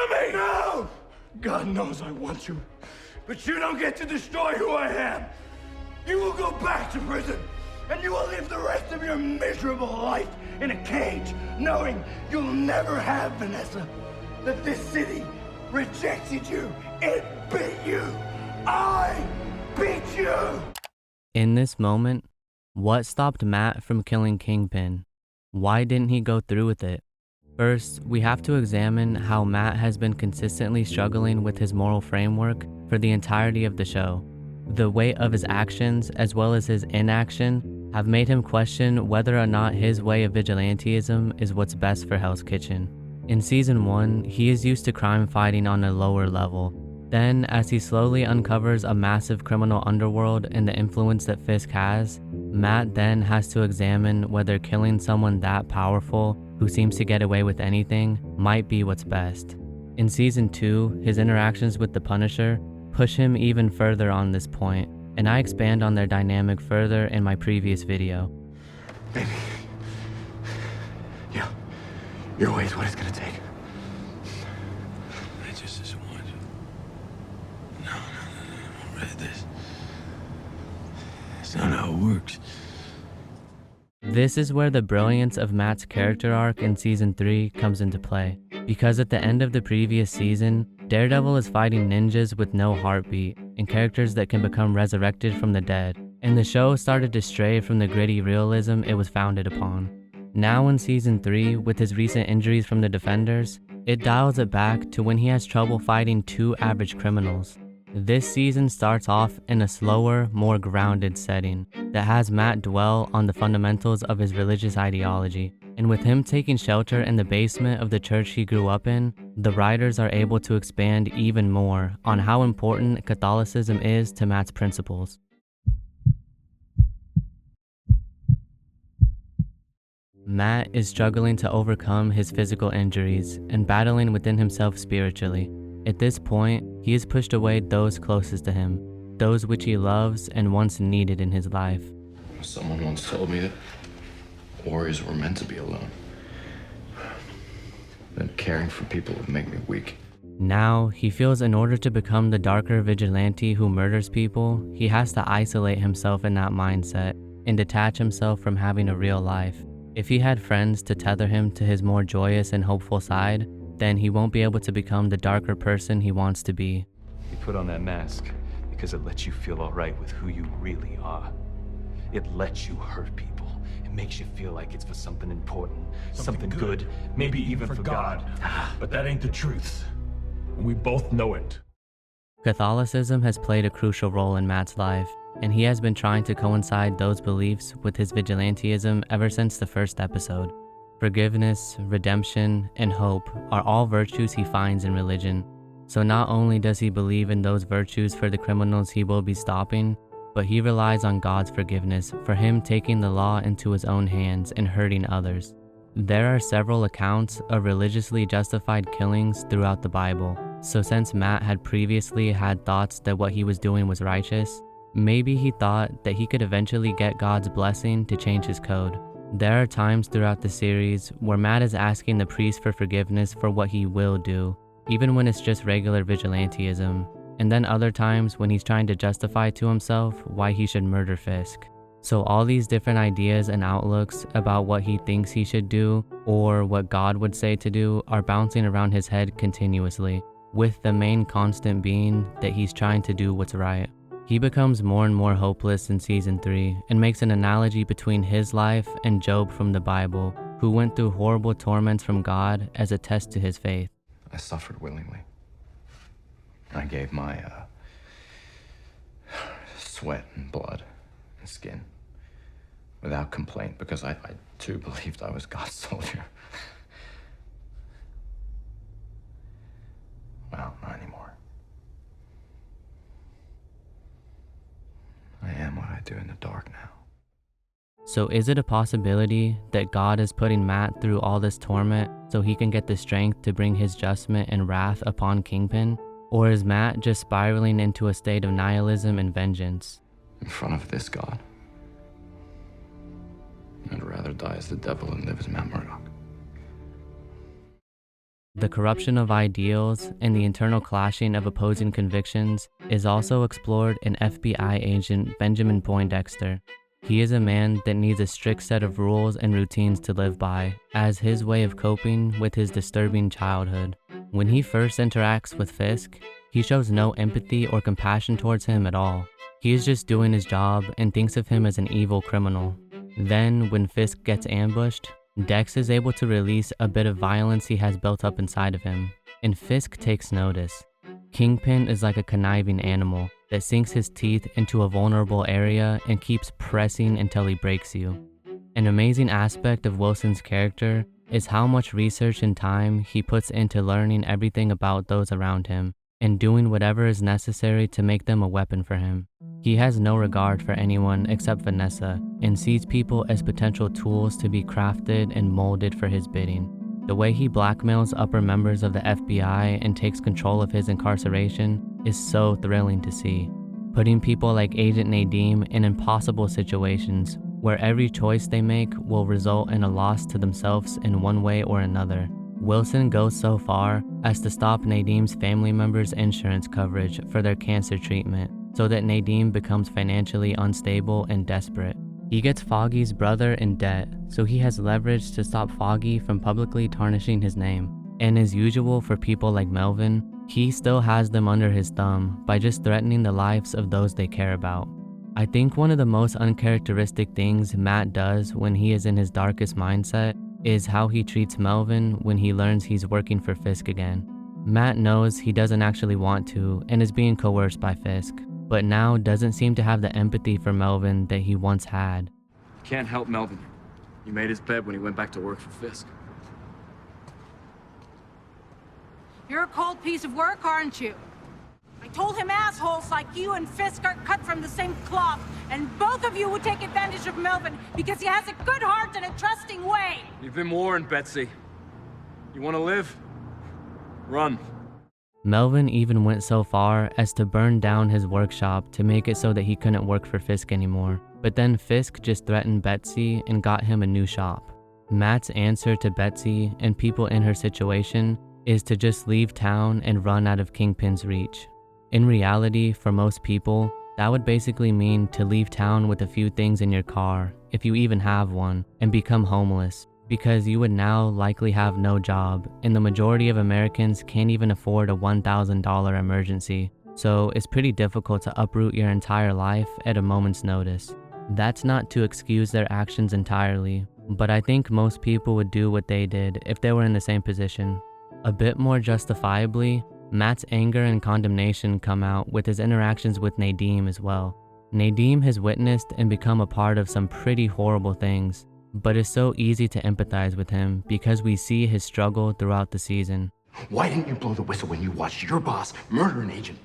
me! No! God knows I want you, but you don't get to destroy who I am. You will go back to prison, and you will live the rest of your miserable life in a cage, knowing you'll never have Vanessa. That this city rejected you. It beat you. I beat you. In this moment, what stopped Matt from killing Kingpin? Why didn't he go through with it? First, we have to examine how Matt has been consistently struggling with his moral framework for the entirety of the show. The weight of his actions, as well as his inaction, have made him question whether or not his way of vigilantism is what's best for Hell's Kitchen. In Season 1, he is used to crime fighting on a lower level. Then, as he slowly uncovers a massive criminal underworld and the influence that Fisk has, Matt then has to examine whether killing someone that powerful, who seems to get away with anything, might be what's best. In Season 2, his interactions with the Punisher push him even further on this point, and I expand on their dynamic further in my previous video. Baby. Yeah. Your way is what it's gonna take. I just want you. No. That's not how it works. This is where the brilliance of Matt's character arc in Season 3 comes into play, because at the end of the previous season, Daredevil is fighting ninjas with no heartbeat and characters that can become resurrected from the dead, and the show started to stray from the gritty realism it was founded upon. Now in Season 3, with his recent injuries from the Defenders, it dials it back to when he has trouble fighting two average criminals. This season starts off in a slower, more grounded setting that has Matt dwell on the fundamentals of his religious ideology. And with him taking shelter in the basement of the church he grew up in, the writers are able to expand even more on how important Catholicism is to Matt's principles. Matt is struggling to overcome his physical injuries and battling within himself spiritually. At this point, he has pushed away those closest to him, those which he loves and once needed in his life. Someone once told me that warriors were meant to be alone. That caring for people would make me weak. Now, he feels in order to become the darker vigilante who murders people, he has to isolate himself in that mindset and detach himself from having a real life. If he had friends to tether him to his more joyous and hopeful side, then he won't be able to become the darker person he wants to be. You put on that mask because it lets you feel all right with who you really are. It lets you hurt people. It makes you feel like it's for something important, something good, maybe even for God. But that ain't the truth. And we both know it. Catholicism has played a crucial role in Matt's life, and he has been trying to coincide those beliefs with his vigilantism ever since the first episode. Forgiveness, redemption, and hope are all virtues he finds in religion. So not only does he believe in those virtues for the criminals he will be stopping, but he relies on God's forgiveness for him taking the law into his own hands and hurting others. There are several accounts of religiously justified killings throughout the Bible, so since Matt had previously had thoughts that what he was doing was righteous, maybe he thought that he could eventually get God's blessing to change his code. There are times throughout the series where Matt is asking the priest for forgiveness for what he will do, even when it's just regular vigilantism, and then other times when he's trying to justify to himself why he should murder Fisk. So all these different ideas and outlooks about what he thinks he should do or what God would say to do are bouncing around his head continuously, with the main constant being that he's trying to do what's right. He becomes more and more hopeless in Season 3 and makes an analogy between his life and Job from the Bible, who went through horrible torments from God as a test to his faith. I suffered willingly. I gave my sweat and blood and skin without complaint because I too believed I was God's soldier. Well, not anymore. I am what I do in the dark now. So is it a possibility that God is putting Matt through all this torment so he can get the strength to bring his judgment and wrath upon Kingpin? Or is Matt just spiraling into a state of nihilism and vengeance? In front of this God, I'd rather die as the devil than live as Matt Murdock. The corruption of ideals and the internal clashing of opposing convictions is also explored in FBI agent Benjamin Poindexter. He is a man that needs a strict set of rules and routines to live by as his way of coping with his disturbing childhood. When he first interacts with Fisk, he shows no empathy or compassion towards him at all. He is just doing his job and thinks of him as an evil criminal. Then, when Fisk gets ambushed, Dex is able to release a bit of violence he has built up inside of him, and Fisk takes notice. Kingpin is like a conniving animal that sinks his teeth into a vulnerable area and keeps pressing until he breaks you. An amazing aspect of Wilson's character is how much research and time he puts into learning everything about those around him and doing whatever is necessary to make them a weapon for him. He has no regard for anyone except Vanessa and sees people as potential tools to be crafted and molded for his bidding. The way he blackmails upper members of the FBI and takes control of his incarceration is so thrilling to see, putting people like Agent Nadeem in impossible situations where every choice they make will result in a loss to themselves in one way or another. Wilson goes so far as to stop Nadeem's family members' insurance coverage for their cancer treatment so that Nadeem becomes financially unstable and desperate. He gets Foggy's brother in debt, so he has leverage to stop Foggy from publicly tarnishing his name. And as usual for people like Melvin, he still has them under his thumb by just threatening the lives of those they care about. I think one of the most uncharacteristic things Matt does when he is in his darkest mindset is how he treats Melvin when he learns he's working for Fisk again. Matt knows he doesn't actually want to and is being coerced by Fisk, but now doesn't seem to have the empathy for Melvin that he once had. You can't help Melvin. He made his bed when he went back to work for Fisk. You're a cold piece of work, aren't you? I told him assholes like you and Fisk are cut from the same cloth, and both of you would take advantage of Melvin because he has a good heart and a trusting way. You've been warned, Betsy. You want to live? Run. Melvin even went so far as to burn down his workshop to make it so that he couldn't work for Fisk anymore. But then Fisk just threatened Betsy and got him a new shop. Matt's answer to Betsy and people in her situation is to just leave town and run out of Kingpin's reach. In reality, for most people, that would basically mean to leave town with a few things in your car, if you even have one, and become homeless, because you would now likely have no job, and the majority of Americans can't even afford a $1,000 emergency, so it's pretty difficult to uproot your entire life at a moment's notice. That's not to excuse their actions entirely, but I think most people would do what they did if they were in the same position. A bit more justifiably, Matt's anger and condemnation come out with his interactions with Nadeem as well. Nadeem has witnessed and become a part of some pretty horrible things, but it's so easy to empathize with him because we see his struggle throughout the season. Why didn't you blow the whistle when you watched your boss murder an agent?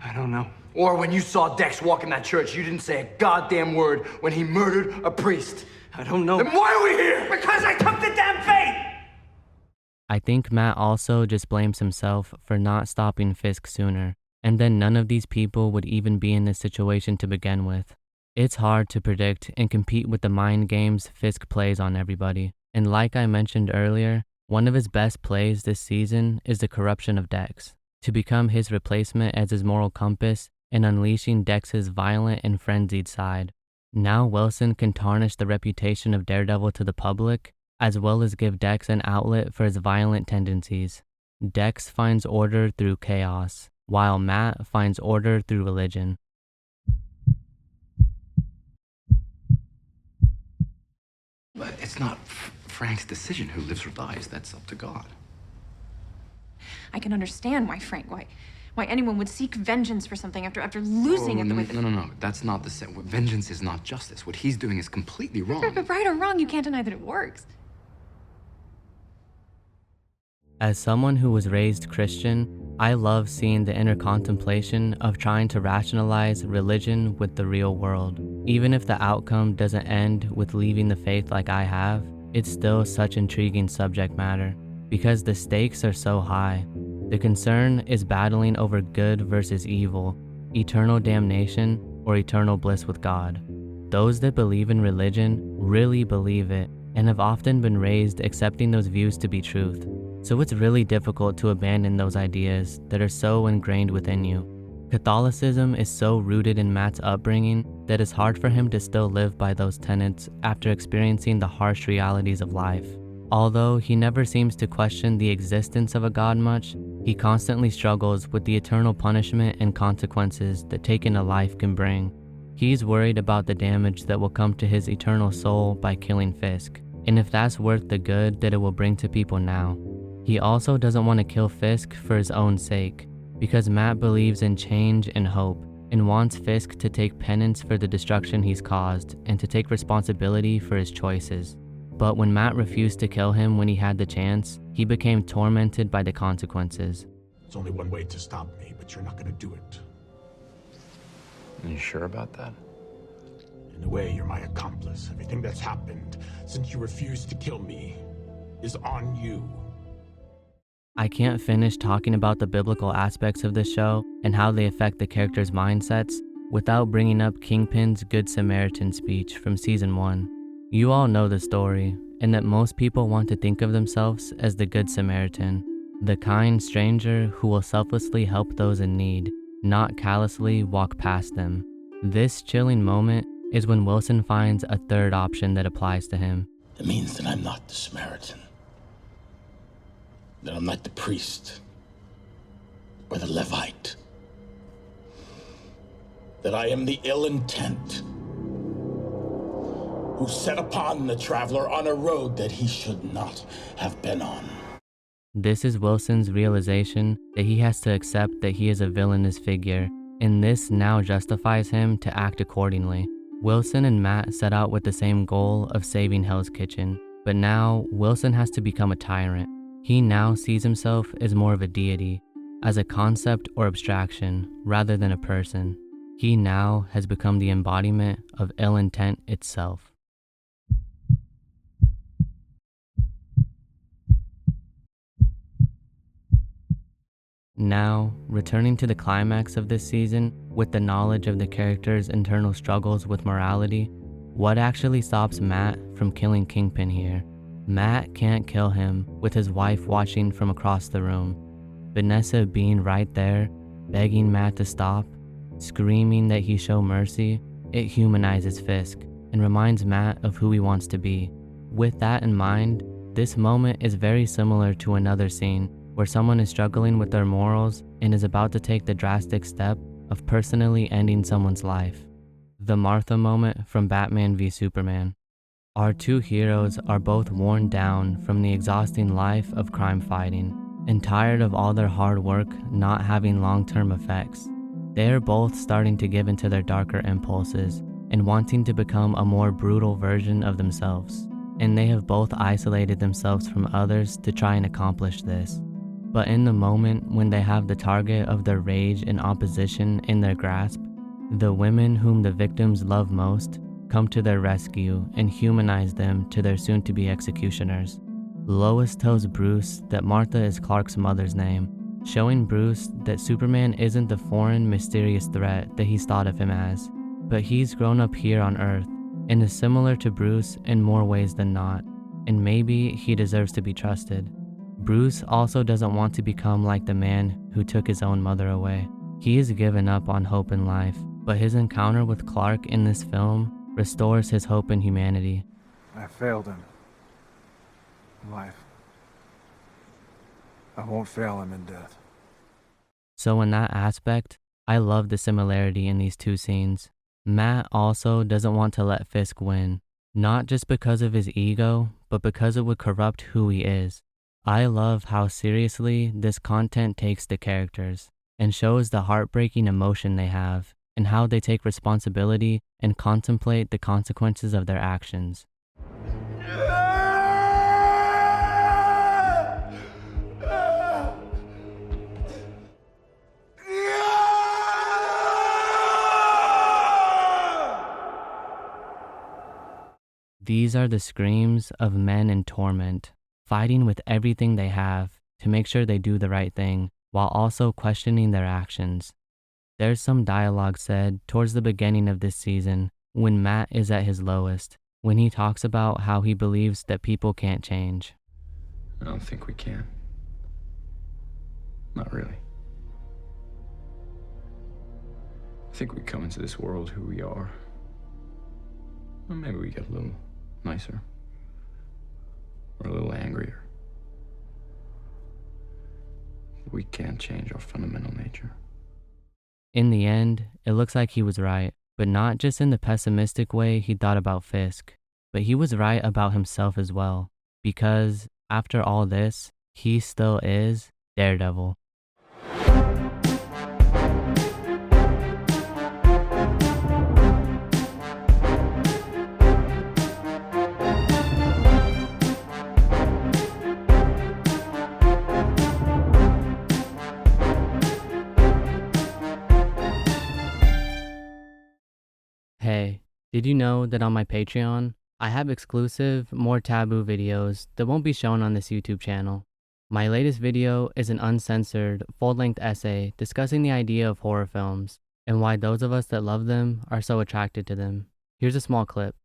I don't know. Or when you saw Dex walk in that church, you didn't say a goddamn word when he murdered a priest. I don't know. Then why are we here? Because I took the damn bait! I think Matt also just blames himself for not stopping Fisk sooner, and then none of these people would even be in this situation to begin with. It's hard to predict and compete with the mind games Fisk plays on everybody, and like I mentioned earlier, one of his best plays this season is the corruption of Dex, to become his replacement as his moral compass and unleashing Dex's violent and frenzied side. Now Wilson can tarnish the reputation of Daredevil to the public, as well as give Dex an outlet for his violent tendencies. Dex finds order through chaos, while Matt finds order through religion. But it's not Frank's decision who lives or dies. That's up to God. I can understand why why anyone would seek vengeance for something after losing it the way that... No. That's not the same. Vengeance is not justice. What he's doing is completely wrong. But right or wrong, you can't deny that it works. As someone who was raised Christian, I love seeing the inner contemplation of trying to rationalize religion with the real world. Even if the outcome doesn't end with leaving the faith like I have, it's still such intriguing subject matter, because the stakes are so high. The concern is battling over good versus evil, eternal damnation or eternal bliss with God. Those that believe in religion really believe it and have often been raised accepting those views to be truth. so it's really difficult to abandon those ideas that are so ingrained within you. Catholicism is so rooted in Matt's upbringing that it's hard for him to still live by those tenets after experiencing the harsh realities of life. Although he never seems to question the existence of a God much, he constantly struggles with the eternal punishment and consequences that taking a life can bring. He's worried about the damage that will come to his eternal soul by killing Fisk, and if that's worth the good that it will bring to people now. He also doesn't want to kill Fisk for his own sake, because Matt believes in change and hope, and wants Fisk to take penance for the destruction he's caused and to take responsibility for his choices. But when Matt refused to kill him when he had the chance, he became tormented by the consequences. There's only one way to stop me, but you're not gonna do it. Are you sure about that? In a way, you're my accomplice. Everything that's happened since you refused to kill me is on you. I can't finish talking about the biblical aspects of this show and how they affect the characters' mindsets without bringing up Kingpin's Good Samaritan speech from season 1. You all know the story, and that most people want to think of themselves as the Good Samaritan, the kind stranger who will selflessly help those in need, not callously walk past them. This chilling moment is when Wilson finds a third option that applies to him. It means that I'm not the Samaritan. That I'm not the priest or the Levite. That I am the ill intent who set upon the traveler on a road that he should not have been on. This is Wilson's realization that he has to accept that he is a villainous figure, and this now justifies him to act accordingly. Wilson and Matt set out with the same goal of saving Hell's Kitchen, but now Wilson has to become a tyrant. He now sees himself as more of a deity, as a concept or abstraction rather than a person. He now has become the embodiment of ill intent itself. Now, returning to the climax of this season, with the knowledge of the characters' internal struggles with morality, what actually stops Matt from killing Kingpin here? Matt can't kill him with his wife watching from across the room. Vanessa being right there, begging Matt to stop, screaming that he show mercy. It humanizes Fisk and reminds Matt of who he wants to be. With that in mind, this moment is very similar to another scene where someone is struggling with their morals and is about to take the drastic step of personally ending someone's life. The Martha moment from Batman v Superman. Our two heroes are both worn down from the exhausting life of crime fighting and tired of all their hard work not having long-term effects. They are both starting to give into their darker impulses and wanting to become a more brutal version of themselves, and they have both isolated themselves from others to try and accomplish this. But in the moment when they have the target of their rage and opposition in their grasp, the women whom the victims love most come to their rescue and humanize them to their soon-to-be executioners. Lois tells Bruce that Martha is Clark's mother's name, showing Bruce that Superman isn't the foreign, mysterious threat that he's thought of him as, but he's grown up here on Earth and is similar to Bruce in more ways than not, and maybe he deserves to be trusted. Bruce also doesn't want to become like the man who took his own mother away. He has given up on hope in life, but his encounter with Clark in this film restores his hope in humanity. I failed him in life. I won't fail him in death. So in that aspect, I love the similarity in these two scenes. Matt also doesn't want to let Fisk win, not just because of his ego, but because it would corrupt who he is. I love how seriously this content takes the characters and shows the heartbreaking emotion they have and how they take responsibility and contemplate the consequences of their actions. These are the screams of men in torment, fighting with everything they have to make sure they do the right thing, while also questioning their actions. There's some dialogue said towards the beginning of this season when Matt is at his lowest, when he talks about how he believes that people can't change. I don't think we can. think we come into this world who we are. Or maybe we get a little nicer. Or a little angrier. We can't change our fundamental nature. In the end, it looks like he was right, but not just in the pessimistic way he thought about Fisk, but he was right about himself as well, because after all this, he still is Daredevil. Hey, did you know that on my Patreon, I have exclusive, more taboo videos that won't be shown on this YouTube channel? My latest video is an uncensored, full-length essay discussing the idea of horror films and why those of us that love them are so attracted to them. Here's a small clip.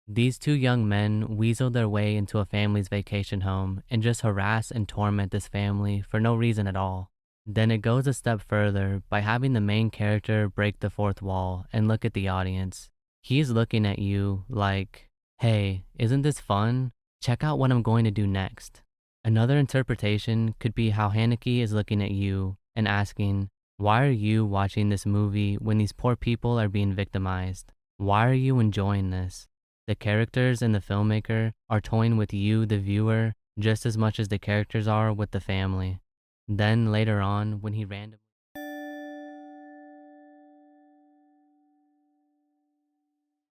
These two young men weasel their way into a family's vacation home and just harass and torment this family for no reason at all. Then it goes a step further by having the main character break the fourth wall and look at the audience. He's looking at you like, hey, isn't this fun? Check out what I'm going to do next. Another interpretation could be how Haneke is looking at you and asking, why are you watching this movie when these poor people are being victimized? Why are you enjoying this? The characters and the filmmaker are toying with you, the viewer, just as much as the characters are with the family. Then later on, when he randomly